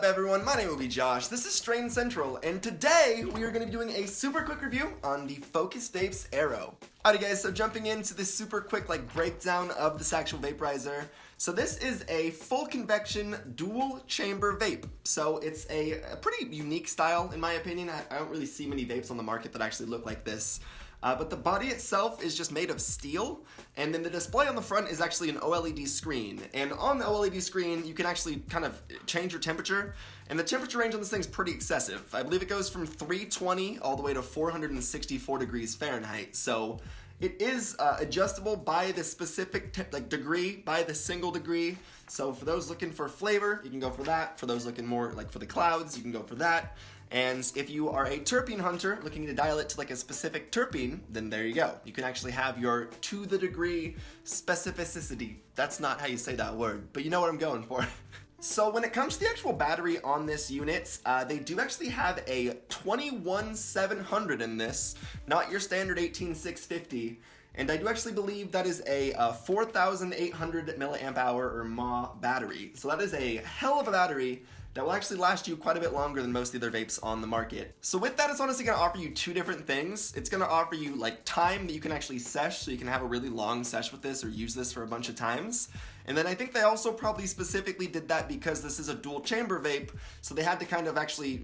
everyone? My name will be Josh. This is Strain Central, and today we are going to be doing a super quick review on the FocusVape Aero. Alrighty guys, so jumping into this super quick breakdown of this actual vaporizer. So this is a full convection dual chamber vape. So it's a pretty unique style in my opinion. I don't really see many vapes on the market that actually look like this. But the body itself is just made of steel, and then the display on the front is actually an OLED screen. And on the OLED screen, you can actually kind of change your temperature, and the temperature range on this thing is pretty excessive. I believe it goes from 320 all the way to 464 degrees Fahrenheit. So it is adjustable by the specific degree, by the single degree. So for those looking for flavor, you can go for that. For those looking more for the clouds, you can go for that. And if you are a terpene hunter looking to dial it to a specific terpene, then there you go. You can actually have your to the degree specificity. That's not how you say that word, but you know what I'm going for. So when it comes to the actual battery on this unit, they do actually have a 21700 in this, not your standard 18650. And I do actually believe that is a 4800 milliamp hour or mAh battery. So that is a hell of a battery that will actually last you quite a bit longer than most of the other vapes on the market. So with that, it's honestly gonna offer you two different things. It's gonna offer you time that you can actually sesh, so you can have a really long sesh with this or use this for a bunch of times. And then I think they also probably specifically did that because this is a dual chamber vape, so they had to kind of actually,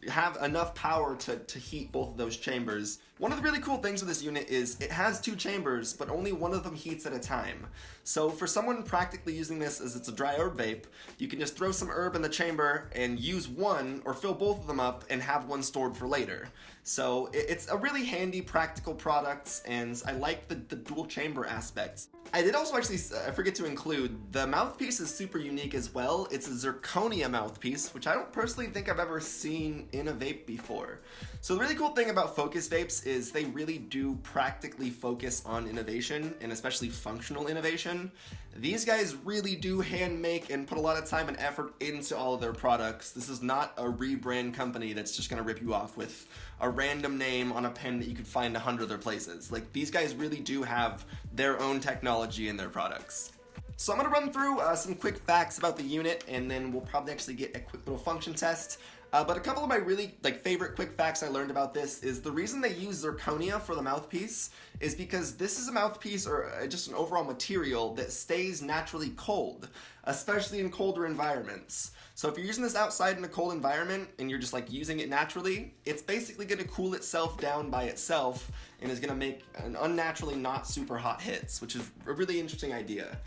have enough power to heat both of those chambers. One of the really cool things with this unit is it has two chambers, but only one of them heats at a time. So for someone practically using this as it's a dry herb vape, you can just throw some herb in the chamber and use one or fill both of them up and have one stored for later. So it's a really handy, practical product, and I like the dual chamber aspects. I did also actually, I forget to include, the mouthpiece is super unique as well. It's a zirconia mouthpiece, which I don't personally think I've ever seen in a vape before. So the really cool thing about Focus Vapes is they really do practically focus on innovation, and especially functional innovation. These guys really do hand make and put a lot of time and effort into all of their products. This is not a rebrand company that's just gonna rip you off with a random name on a pen that you could find 100 other places. These guys really do have their own technology in their products. So I'm gonna run through some quick facts about the unit, and then we'll probably actually get a quick little function test. But a couple of my really favorite quick facts I learned about this is the reason they use zirconia for the mouthpiece is because this is a mouthpiece or just an overall material that stays naturally cold, especially in colder environments. So if you're using this outside in a cold environment and you're just using it naturally, it's basically going to cool itself down by itself and is going to make an unnaturally not super hot hits, which is a really interesting idea.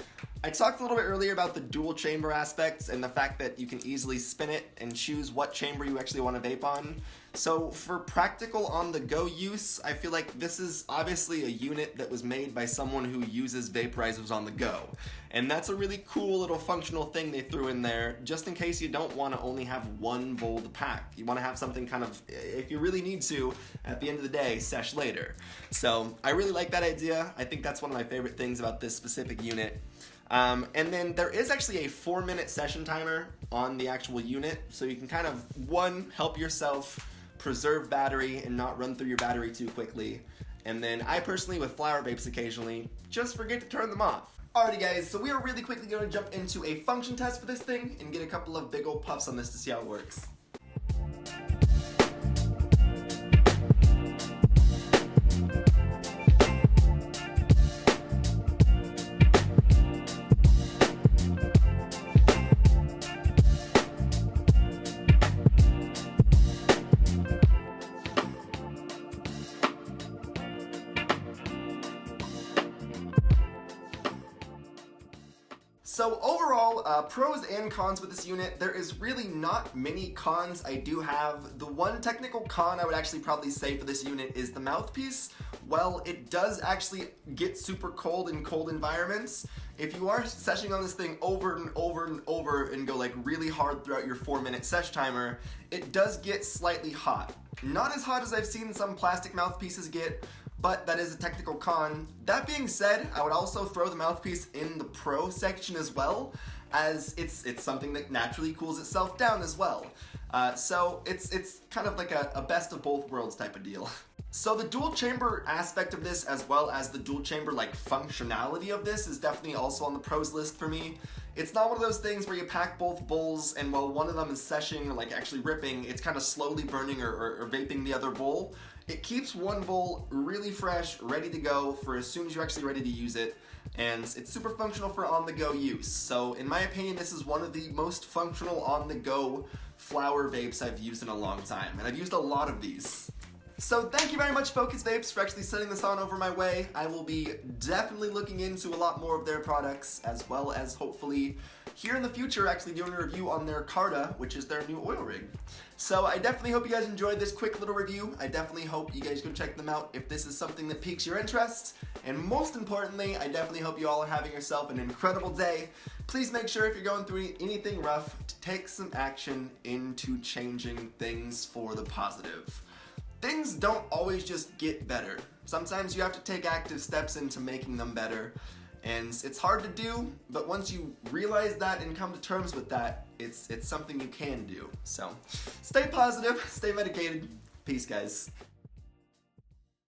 I talked a little bit earlier about the dual chamber aspects and the fact that you can easily spin it and choose what chamber you actually want to vape on. So for practical on-the-go use, I feel like this is obviously a unit that was made by someone who uses vaporizers on the go. And that's a really cool little functional thing they threw in there, just in case you don't want to only have one bowl to pack. You want to have something kind of, if you really need to, at the end of the day, sesh later. So I really like that idea. I think that's one of my favorite things about this specific unit. And then there is actually a 4-minute session timer on the actual unit, so you can kind of, one, help yourself preserve battery and not run through your battery too quickly. And then I personally, with flower vapes occasionally, just forget to turn them off. Alrighty guys, so we are really quickly going to jump into a function test for this thing and get a couple of big old puffs on this to see how it works. So overall, pros and cons with this unit, there is really not many cons I do have. The one technical con I would actually probably say for this unit is the mouthpiece. Well, it does actually get super cold in cold environments. If you are seshing on this thing over and over and over and go really hard throughout your 4-minute sesh timer, it does get slightly hot. Not as hot as I've seen some plastic mouthpieces get, but that is a technical con. That being said, I would also throw the mouthpiece in the pro section as well, as it's something that naturally cools itself down as well. So it's kind of like a best of both worlds type of deal. So the dual chamber aspect of this, as well as the dual chamber like functionality of this, is definitely also on the pros list for me. It's not one of those things where you pack both bowls and while one of them is seshing or like actually ripping, it's kind of slowly burning or vaping the other bowl. It keeps one bowl really fresh, ready to go for as soon as you're actually ready to use it, and it's super functional for on-the-go use. So in my opinion, this is one of the most functional on-the-go flower vapes I've used in a long time, and I've used a lot of these. So thank you very much, FocusVapes, for actually sending this on over my way. I will be definitely looking into a lot more of their products, as well as hopefully here in the future actually doing a review on their Carta, which is their new oil rig. So I definitely hope you guys enjoyed this quick little review. I definitely hope you guys go check them out if this is something that piques your interest. And most importantly, I definitely hope you all are having yourself an incredible day. Please make sure if you're going through anything rough to take some action into changing things for the positive. Things don't always just get better. Sometimes you have to take active steps into making them better. And it's hard to do, but once you realize that and come to terms with that, it's something you can do. So stay positive, stay medicated. Peace, guys.